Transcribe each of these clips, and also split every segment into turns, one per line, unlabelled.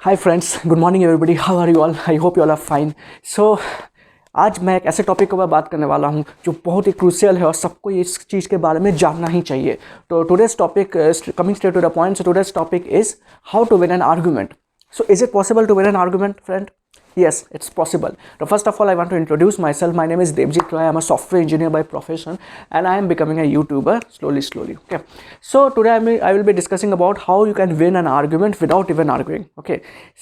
Hi friends, good morning everybody, how are you all? I hope you all are fine. So आज मैं एक ऐसे topic के ऊपर बात करने वाला हूँ जो बहुत ही क्रूशियल है और सबको इस चीज़ के बारे में जानना ही चाहिए। तो today's topic, coming straight to the point, so today's topic is how to win an argument. So is it possible to win an argument, friend? Yes, it's possible. So first of all, I want to introduce myself. My name is Debjeet. I am a software engineer by profession and I am becoming a YouTuber slowly. Okay. So today I will be discussing about how you can win an argument without even arguing. Okay.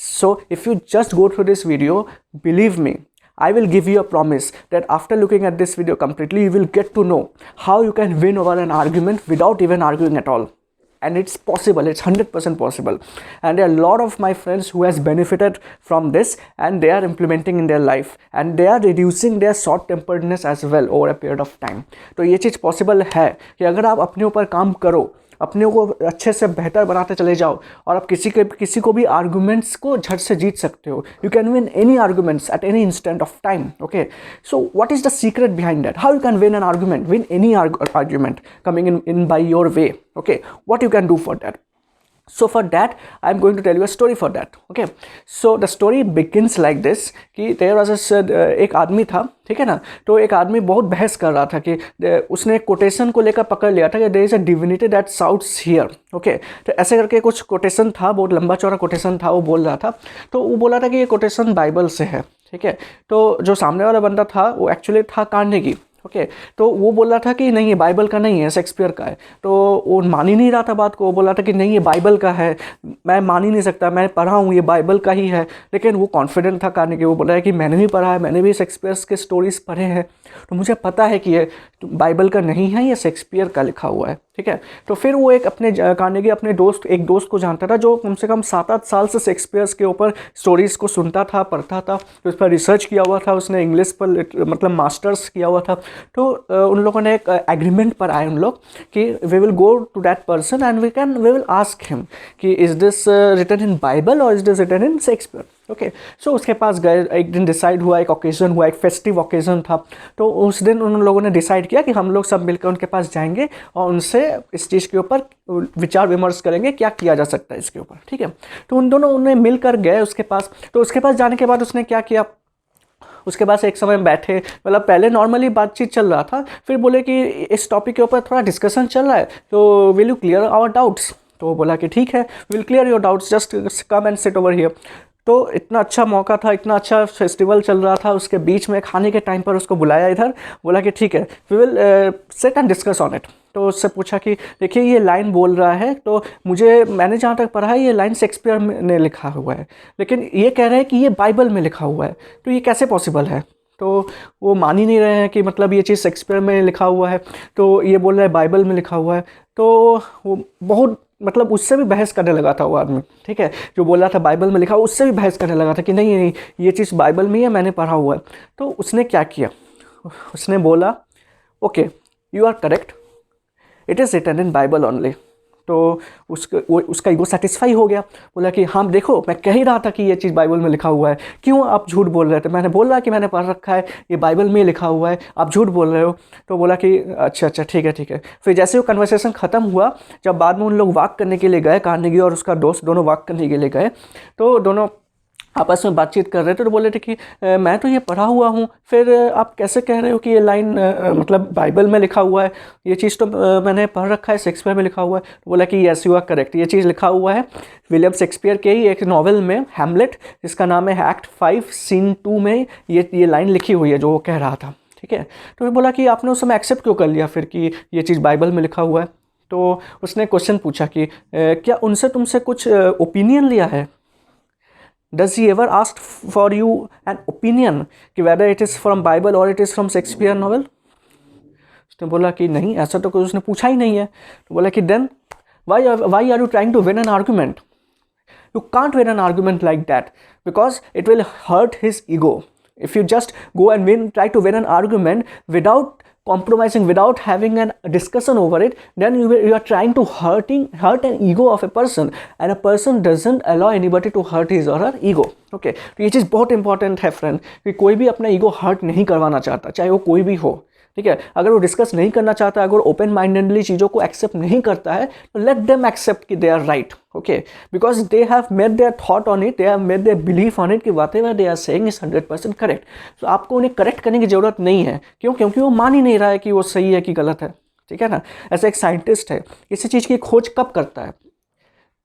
So if you just go through this video, believe me, I will give you a promise that after looking at this video completely, you will get to know how you can win over an argument without even arguing at all. And it's possible, it's 100% possible, and there are a lot of my friends who has benefited from this and they are implementing in their life and they are reducing their short temperedness as well over a period of time. तो ये चीज़ possible है कि अगर आप अपने ऊपर काम करो, अपने को अच्छे से बेहतर बनाते चले जाओ और आप किसी को भी आर्गूमेंट्स को झट से जीत सकते हो। You can win any arguments at any instant of time. Okay, so what is the secret behind that? How you can win N argument, win any argument coming in by your way? Okay, what you can do for that? So for that I am going to tell you a story for that. Okay, so the story begins like this कि there was एक आदमी था, ठीक है ना। तो एक आदमी बहुत बहस कर रहा था कि उसने कोटेशन को लेकर पकड़ लिया था कि there is a divinity that shouts here. Okay, तो ऐसे करके कुछ कोटेशन था, बहुत लंबा चौड़ा कोटेशन था, वो बोल रहा था। तो वो बोला था कि ये कोटेशन बाइबल से है, ठीक है। तो जो सामने वाला बंदा था वो एक्चुअली था कार्नेगी। ओके, तो वो बोल रहा था कि नहीं ये बाइबल का नहीं है, शेक्सपियर का है। तो वो मान ही नहीं रहा था बात को, वो बोल रहा था कि नहीं ये बाइबल का है, मैं मान ही नहीं सकता, मैं पढ़ा हूँ ये बाइबल का ही है। लेकिन वो कॉन्फिडेंट था करने के, वो बोल रहा है कि मैंने भी पढ़ा है, मैंने भी शेक्सपियर के स्टोरीज पढ़े हैं, तो मुझे पता है कि ये बाइबल का नहीं है, ये शेक्सपियर का लिखा हुआ है, ठीक है। तो फिर वो एक अपने कार्नेगी अपने एक दोस्त को जानता था जो कम से कम 7-8 साल से शेक्सपियर के ऊपर स्टोरीज़ को सुनता था, पढ़ता था, तो उस पर रिसर्च किया हुआ था, उसने इंग्लिश पर मतलब मास्टर्स किया हुआ था। तो उन लोगों ने एक एग्रीमेंट पर आए उन लोग कि we will go to that person and we will ask him कि is this written in Bible और is this written in Shakespeare. Okay, so उसके पास गए, एक दिन डिसाइड हुआ, एक ओकेजन हुआ, एक फेस्टिव ओकेजन था। तो उस दिन उन लोगों ने डिसाइड किया कि हम लोग सब मिलकर उनके पास जाएंगे और उनसे इस चीज़ के ऊपर विचार विमर्श करेंगे क्या किया जा सकता है इसके ऊपर, ठीक है। तो उन दोनों उन्हें मिलकर गए उसके पास। तो उसके पास जाने के बाद उसने क्या किया, उसके पास एक समय बैठे, मतलब पहले नॉर्मली बातचीत चल रहा था, फिर बोले कि इस टॉपिक के ऊपर थोड़ा डिस्कशन चल रहा है, तो will you clear our doubts? तो वो बोला कि ठीक है, will clear your doubts, just come and sit over here. तो इतना अच्छा मौका था, इतना अच्छा फेस्टिवल चल रहा था, उसके बीच में खाने के टाइम पर उसको बुलाया इधर, बोला कि ठीक है we will sit and discuss on it. तो उससे पूछा कि देखिए ये लाइन बोल रहा है, तो मैंने जहाँ तक पढ़ा है ये लाइन शेक्सपियर ने लिखा हुआ है, लेकिन ये कह रहे हैं कि ये बाइबल में लिखा हुआ है, तो ये कैसे पॉसिबल है? तो वो मान ही नहीं रहे हैं कि मतलब ये चीज़ शेक्सपियर में लिखा हुआ है, तो ये बोल रहा है बाइबल में लिखा हुआ है। तो वो बहुत मतलब उससे भी बहस करने लगा था वो आदमी, ठीक है, जो बोल रहा था बाइबल में लिखा हुआ, उससे भी बहस करने लगा था कि नहीं नहीं ये चीज़ बाइबल में है, मैंने पढ़ा हुआ है। तो उसने क्या किया, उसने बोला okay you are correct, it is written in Bible only. तो उसका ईगो सेटिस्फाई हो गया, बोला कि हाँ देखो मैं कह ही रहा था कि ये चीज़ बाइबल में लिखा हुआ है, क्यों आप झूठ बोल रहे थे? मैंने बोला कि मैंने पढ़ रखा है, ये बाइबल में लिखा हुआ है, आप झूठ बोल रहे हो। तो बोला कि अच्छा ठीक है। फिर जैसे वो कन्वर्सेशन ख़त्म हुआ, जब बाद में उन लोग वॉक करने के लिए गए, कार्नेगी और उसका दोस्त दोनों वॉक करने के लिए गए, तो दोनों आपस में बातचीत कर रहे थे। तो बोले थे कि मैं तो ये पढ़ा हुआ हूँ, फिर आप कैसे कह रहे हो कि ये लाइन मतलब बाइबल में लिखा हुआ है? ये चीज़ तो मैंने पढ़ रखा है, शेक्सपियर में लिखा हुआ है। तो बोला कि यस यू आर करेक्ट, ये चीज़ लिखा हुआ है विलियम शेक्सपियर के ही एक नॉवेल में हैमलेट, जिसका नाम है एक्ट 5 सीन 2 में ये लाइन लिखी हुई है जो वो कह रहा था, ठीक है। तो मैं बोला कि आपने उस समय एक्सेप्ट क्यों कर लिया फिर कि ये चीज़ बाइबल में लिखा हुआ है? तो उसने क्वेश्चन पूछा कि क्या उनसे तुमसे कुछ ओपिनियन लिया है? Does he ever ask for you an opinion कि whether it is from Bible or it is from Shakespeare novel? उसने बोला कि नहीं, ऐसा तो कुछ उसने पूछा ही नहीं है। तो बोला कि then why are you trying to win an argument? You can't win an argument like that because it will hurt his ego. If you just go and try to win an argument without compromising, without having a discussion over it, then you are trying to hurt an ego of a person, and a person doesn't allow anybody to hurt his or her ego. Okay, तो ये चीज़ बहुत important है friend, कि कोई भी अपना ego hurt नहीं करवाना चाहता, चाहे वो कोई भी हो, ठीक है, अगर वो डिस्कस नहीं करना चाहता, अगर ओपन माइंडेडली चीज़ों को एक्सेप्ट नहीं करता है, तो लेट देम एक्सेप्ट कि they are right, okay, because they have made their thought on it, they have made their belief on it कि whatever they are saying is 100% correct. तो आपको उन्हें करेक्ट करने की जरूरत नहीं है, क्यों? क्योंकि वो मान ही नहीं रहा है कि वो सही है कि गलत है, ठीक है ना। ऐसा एक साइंटिस्ट है, किसी चीज़ की खोज कब करता है?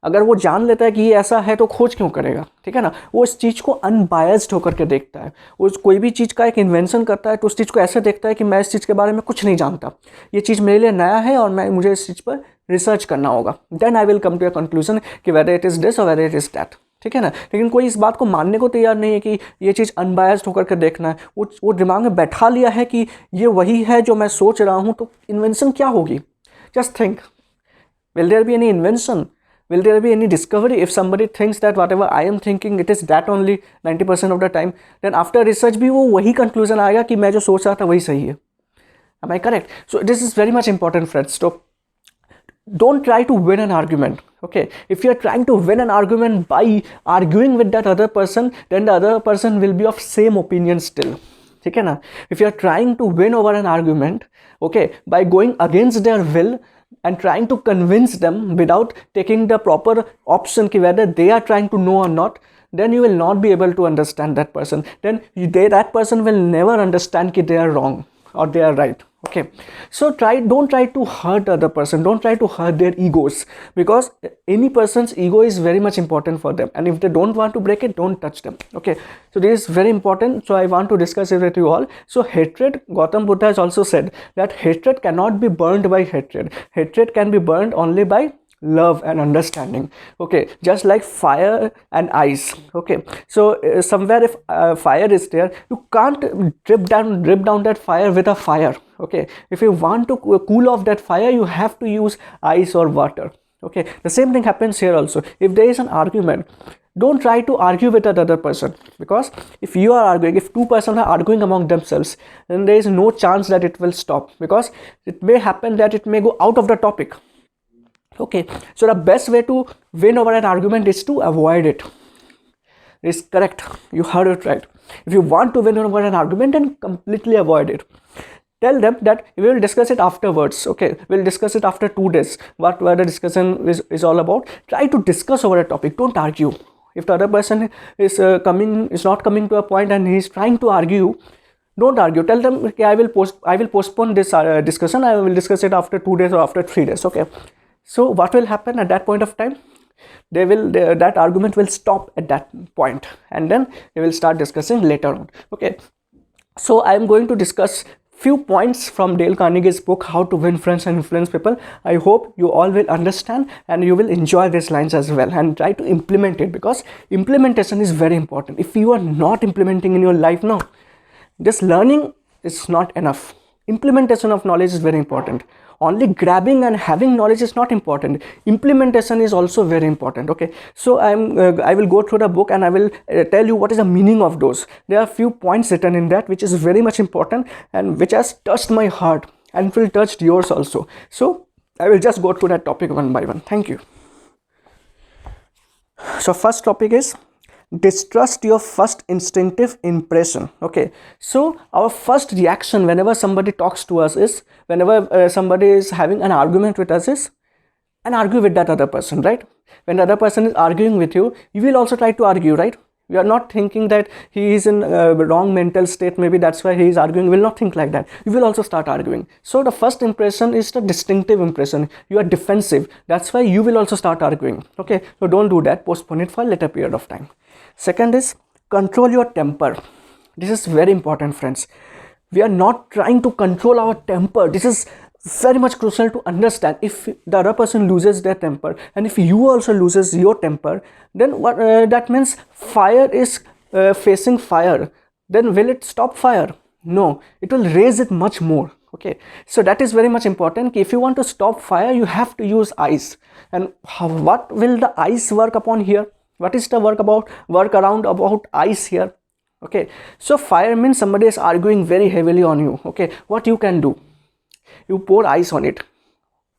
अगर वो जान लेता है कि ये ऐसा है तो खोज क्यों करेगा, ठीक है ना। वो इस चीज़ को अनबायस्ड होकर के देखता है। वो कोई भी चीज़ का एक इन्वेंशन करता है तो उस चीज़ को ऐसे देखता है कि मैं इस चीज़ के बारे में कुछ नहीं जानता, ये चीज़ मेरे लिए नया है और मुझे इस चीज़ पर रिसर्च करना होगा, then I will come to a conclusion कि whether it is this or whether it is that, ठीक है ना। लेकिन कोई इस बात को मानने को तैयार नहीं है कि ये चीज़ अनबायस्ड होकर के देखना है। वो दिमाग में बैठा लिया है कि ये वही है जो मैं सोच रहा हूँ, तो इन्वेंशन क्या होगी? Just think, will there be any invention, will there be any discovery if somebody thinks that whatever I am thinking it is that only 90% of the time, then after research भी वो वही conclusion आएगा कि मैं जो सोच रहा था वही सही है। Am I correct? So this is very much important, friends. So don't try to win an argument, okay? If you are trying to win an argument by arguing with that other person, then the other person will be of same opinion still, ठीक है ना। If you are trying to win over an argument, okay, by going against their will and trying to convince them without taking the proper option ki whether they are trying to know or not, then you will not be able to understand that person. Then that person will never understand ki they are wrong or they are right, okay. So don't try to hurt the other person, don't try to hurt their egos, because any person's ego is very much important for them, and if they don't want to break it, don't touch them, okay. So this is very important, so I want to discuss it with you all. So hatred, Gautam Buddha has also said that hatred cannot be burned by hatred, hatred can be burned only by love and understanding, okay, just like fire and ice, okay. So somewhere if fire is there, you can't drip down that fire with a fire, okay. If you want to cool off that fire, you have to use ice or water, okay. The same thing happens here also. If there is an argument, don't try to argue with that other person, because if you are arguing, if two persons are arguing among themselves, then there is no chance that it will stop, because it may happen that it may go out of the topic, okay. So the best way to win over an argument is to avoid it. It's correct, you heard it right. If you want to win over an argument, then completely avoid it. Tell them that we will discuss it afterwards, okay, we'll discuss it after 2 days, what the discussion is all about. Try to discuss over a topic, don't argue. If the other person is not coming to a point and he is trying to argue, don't argue. Tell them, okay, I will postpone this discussion, I will discuss it after 2 days or after 3 days, okay. So what will happen at that point of time? That argument will stop at that point, and then they will start discussing later on, okay. So I am going to discuss few points from Dale Carnegie's book, How to Win Friends and Influence People. I hope you all will understand and you will enjoy these lines as well, and try to implement it, because implementation is very important. If you are not implementing in your life now, this learning is not enough. Implementation of knowledge is very important. Only grabbing and having knowledge is not important. Implementation is also very important, okay. So I will go through the book and I will tell you what is the meaning of those. There are few points written in that which is very much important and which has touched my heart and will touch yours also. So I will just go through that topic one by one. Thank you. So first topic is distrust your first instinctive impression, okay. So our first reaction whenever somebody talks to us is, whenever somebody is having an argument with us, is and argue with that other person, right? When the other person is arguing with you, you will also try to argue, right? You are not thinking that he is in a wrong mental state, maybe that's why he is arguing. You will not think like that. You will also start arguing. So the first impression is the distinctive impression. You are defensive, that's why you will also start arguing, okay. So don't do that, postpone it for a later period of time. Second is control your temper. This is very important, friends. We are not trying to control our temper. This is very much crucial to understand. If the other person loses their temper and if you also loses your temper, then what that means fire is facing fire. Then will it stop fire? No, it will raise it much more, okay. So that is very much important. If you want to stop fire, you have to use ice. And what will the ice work upon here? What is the workaround about ice here, okay. So fire means somebody is arguing very heavily on you, okay. What you can do, you pour ice on it,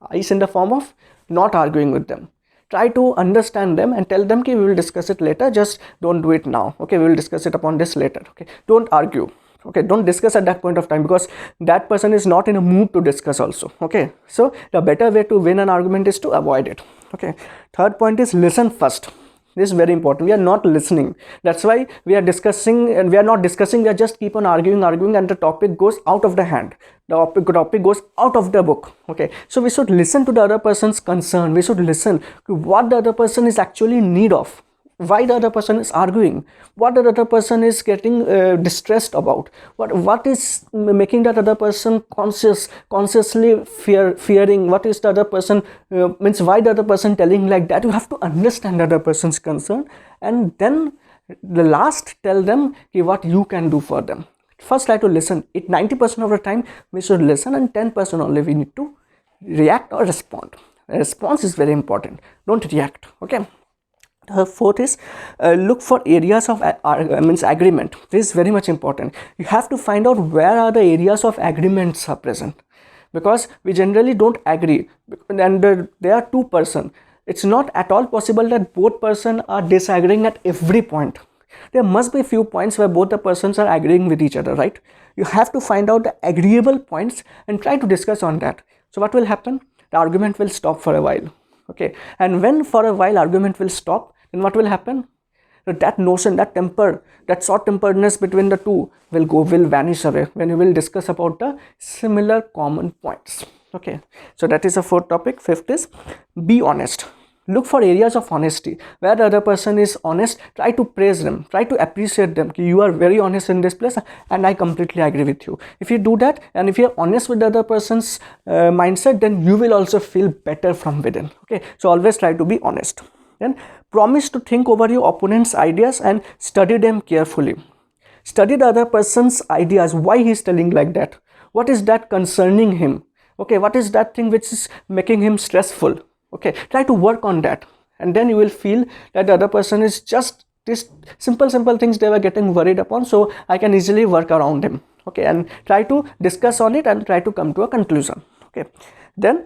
ice in the form of not arguing with them. Try to understand them and tell them okay, we will discuss it later, just don't do it now, okay. We will discuss it upon this later, okay. Don't argue. Okay, don't discuss at that point of time, because that person is not in a mood to discuss also. Okay, so the better way to win an argument is to avoid it. Okay, third point is listen first. This is very important. We are not listening. That's why we are discussing, and we are not discussing. We are just keep on arguing, and the topic goes out of the hand. The topic goes out of the book. Okay, so we should listen to the other person's concern. We should listen to what the other person is actually in need of, why the other person is arguing, what the other person is getting distressed about, what is making that other person consciously fearing, what is the other person means, why the other person telling like that. You have to understand the other person's concern, and then the last tell them what you can do for them. First try to listen. 90% of the time we should listen, and 10% only we need to react or respond. A response is very important. Don't react. Okay. Fourth is look for areas of agreement. This is very much important. You have to find out where are the areas of agreements are present, because we generally don't agree, and there are two persons. It's not at all possible that both persons are disagreeing at every point. There must be a few points where both the persons are agreeing with each other, right? You have to find out the agreeable points and try to discuss on that. So what will happen? The argument will stop for a while. Okay, and when for a while argument will stop, then what will happen? That notion, that temper, that short-temperedness between the two will vanish away when you will discuss about the similar common points. Okay, so that is the fourth topic. Fifth is be honest. Look for areas of honesty where the other person is honest. Try to praise them, try to appreciate them. You are very honest in this place, and I completely agree with you. If you do that, and if you are honest with the other person's mindset, then you will also feel better from within. Okay, so always try to be honest. Then promise to think over your opponent's ideas and study them carefully. Study the other person's ideas, why he is telling like that, what is that concerning him. Okay, what is that thing which is making him stressful. Okay, try to work on that, and then you will feel that the other person is just this simple things they were getting worried upon, so I can easily work around them. Okay, and try to discuss on it and try to come to a conclusion. Okay, then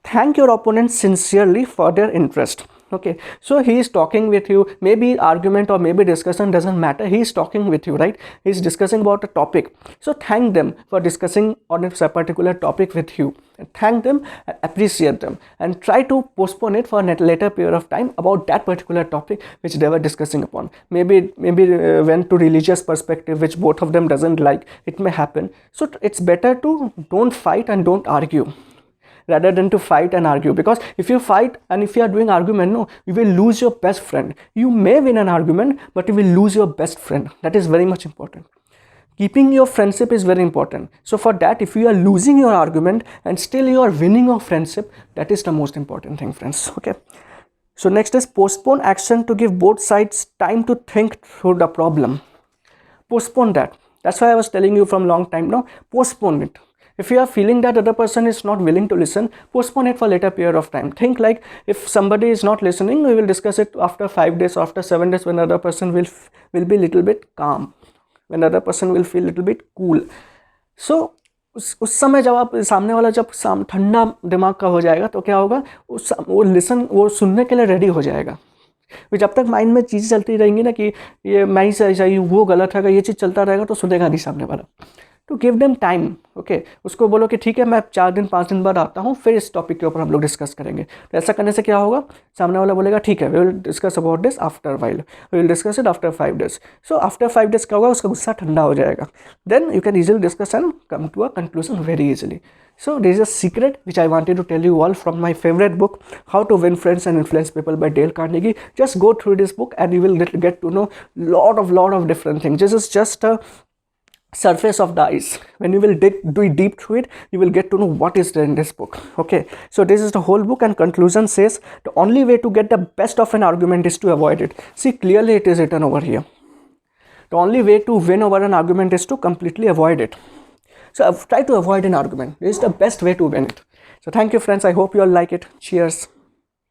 thank your opponent sincerely for their interest. Okay, so he is talking with you, maybe argument or maybe discussion, doesn't matter. He is talking with you, right? He is discussing about a topic, so thank them for discussing on a particular topic with you. Thank them, appreciate them, and try to postpone it for a later period of time about that particular topic which they were discussing upon. Maybe went to religious perspective which both of them doesn't like. It may happen. So it's better to don't fight and don't argue, rather than to fight and argue, because if you fight and if you are doing argument, no, you will lose your best friend. You may win an argument, but you will lose your best friend. That is very much important. Keeping your friendship is very important. So for that, if you are losing your argument and still you are winning your friendship, that is the most important thing, friends. Okay, so next is postpone action to give both sides time to think through the problem. Postpone that. That's why I was telling you from long time now, postpone it. If you are feeling that other person is not willing to listen, postpone it for later period of time. Think like, if somebody is not listening, we will discuss it after 5 days, after 7 days, when the other person will be little bit calm, when the other person will feel little bit cool. So उस समय जब आप सामने वाला जब ठंडा दिमाग का हो जाएगा, तो क्या होगा, वो सुनने के लिए रेडी हो जाएगा. जब तक माइंड में चीज़ चलती रहेंगी ना कि ये मैं ही सही, वो गलत है, ये चीज़ चलता रहेगा, तो सुनेगा नहीं सामने वाला. To give them time. Okay, उसको बोलो कि ठीक है, मैं 4 दिन 5 दिन बाद आता हूँ, फिर इस टॉपिक के ऊपर हम लोग डिस्कस करेंगे. तो ऐसा करने से क्या होगा, सामने वाला बोलेगा ठीक है, we will discuss about this after while, we will discuss it after 5 days. So after 5 days क्या होगा, उसका गुस्सा ठंडा हो जाएगा. Then you can easily discuss and come to a conclusion very easily. So this is a secret which I wanted to tell you all from my favorite book, How to Win Friends and Influence People by Dale Carnegie. Just go through this book and you will get to know lot of different things. This is just a surface of the ice. When you will dig deep through it, you will get to know what is there in this book. Okay, so this is the whole book, and conclusion says the only way to get the best of an argument is to avoid it. See, clearly it is written over here. The only way to win over an argument is to completely avoid it. So try to avoid an argument. This is the best way to win it. So thank you, friends. I hope you all like it. Cheers.